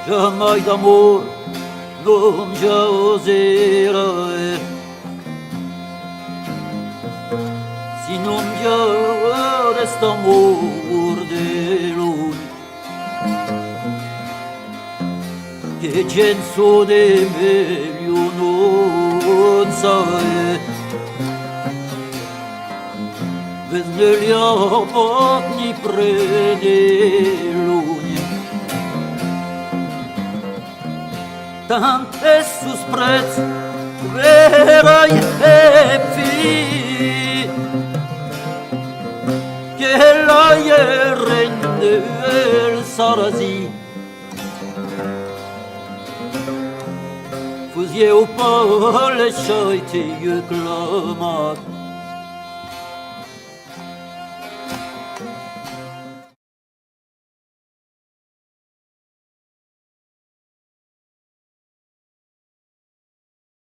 Jamais d'amor non già oserai, si non già resta amor de lui, che genzo de meglio non sai, vez negli occhi prende lui. Tante suspreț verai e fi che la rende el sarasi fus eu pa le șaite clamat